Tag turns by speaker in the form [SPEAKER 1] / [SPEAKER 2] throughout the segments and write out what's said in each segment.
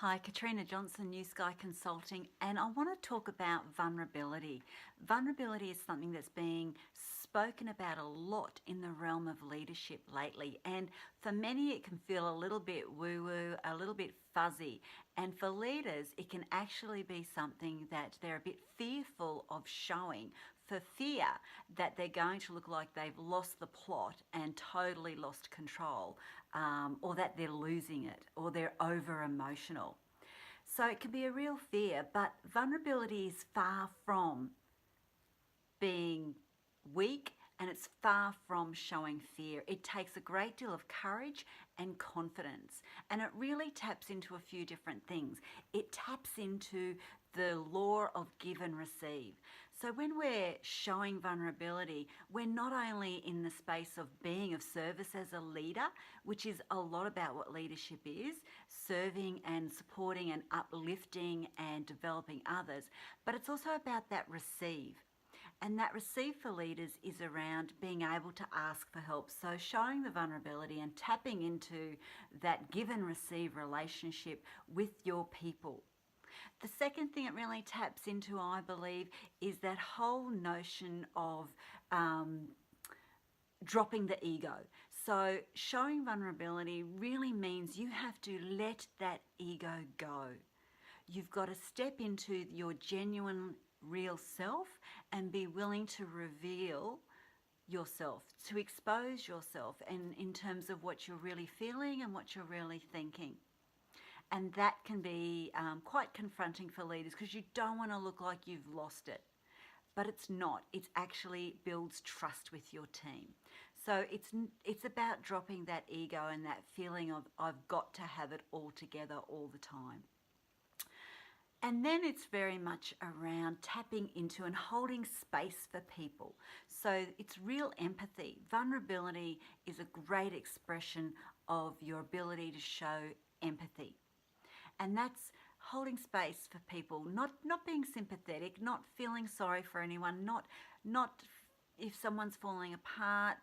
[SPEAKER 1] Hi, Katrina Johnson, New Sky Consulting, and I want to talk about vulnerability. Vulnerability is something that's being spoken about a lot in the realm of leadership lately, and for many it can feel a little bit woo-woo, a little bit fuzzy, and for leaders it can actually be something that they're a bit fearful of showing, for fear that they're going to look like they've lost the plot and totally lost control, or that they're losing it, or they're over emotional. So it can be a real fear, but vulnerability is far from being weak, and it's far from showing fear. It takes a great deal of courage and confidence, and it really taps into a few different things. It taps into the law of give and receive. So when we're showing vulnerability, we're not only in the space of being of service as a leader, which is a lot about what leadership is, serving and supporting and uplifting and developing others, but it's also about that receive. And that receive for leaders is around being able to ask for help. So showing the vulnerability and tapping into that give and receive relationship with your people. The second thing it really taps into, I believe, is that whole notion of dropping the ego. So showing vulnerability really means you have to let that ego go. You've got to step into your genuine real self and be willing to reveal yourself, to expose yourself, and in terms of what you're really feeling and what you're really thinking. And that can be quite confronting for leaders, because you don't want to look like you've lost it. But it's not. It actually builds trust with your team. So it's about dropping that ego and that feeling of I've got to have it all together all the time. And then it's very much around tapping into and holding space for people. So it's real empathy. Vulnerability is a great expression of your ability to show empathy. And that's holding space for people, not being sympathetic, not feeling sorry for anyone, not if someone's falling apart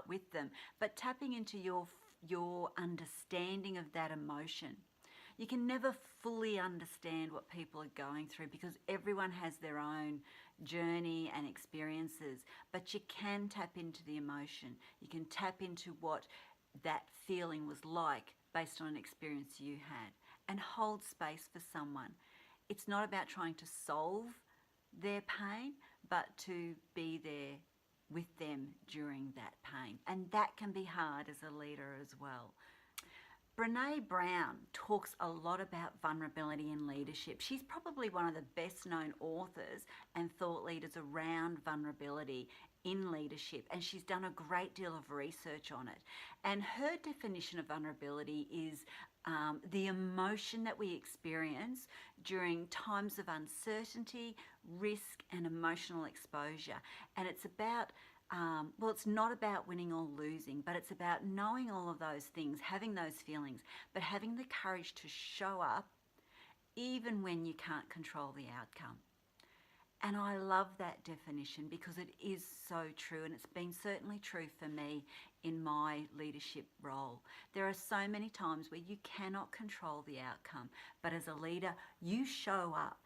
[SPEAKER 1] with them, but tapping into your understanding of that emotion. You can never fully understand what people are going through, because everyone has their own journey and experiences, but you can tap into the emotion. You can tap into what that feeling was like based on an experience you had, and hold space for someone. It's not about trying to solve their pain, but to be there with them during that pain. And that can be hard as a leader as well. Brené Brown talks a lot about vulnerability in leadership. She's probably one of the best known authors and thought leaders around vulnerability in leadership, and she's done a great deal of research on it. And her definition of vulnerability is the emotion that we experience during times of uncertainty, risk, and emotional exposure. And it's about it's not about winning or losing, but it's about knowing all of those things, having those feelings, but having the courage to show up even when you can't control the outcome. And I love that definition, because it is so true, and it's been certainly true for me in my leadership role. There are so many times where you cannot control the outcome, but as a leader, you show up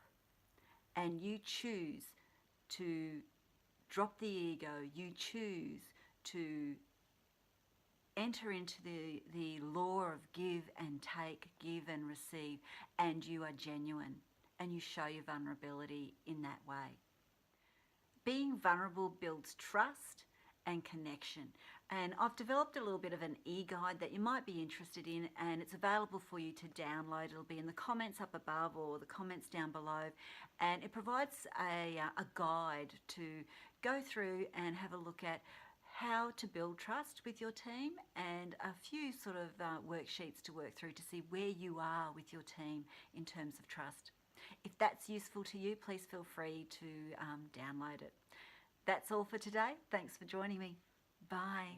[SPEAKER 1] and you choose to drop the ego. You choose to enter into the law of give and take, give and receive, and you are genuine and you show your vulnerability in that way. Being vulnerable builds trust and connection. And I've developed a little bit of an e-guide that you might be interested in, and it's available for you to download. It'll be in the comments up above or the comments down below, and it provides a guide to go through and have a look at how to build trust with your team, and a few sort of worksheets to work through to see where you are with your team in terms of trust. If that's useful to you, please feel free to download it. That's all for today. Thanks for joining me. Bye.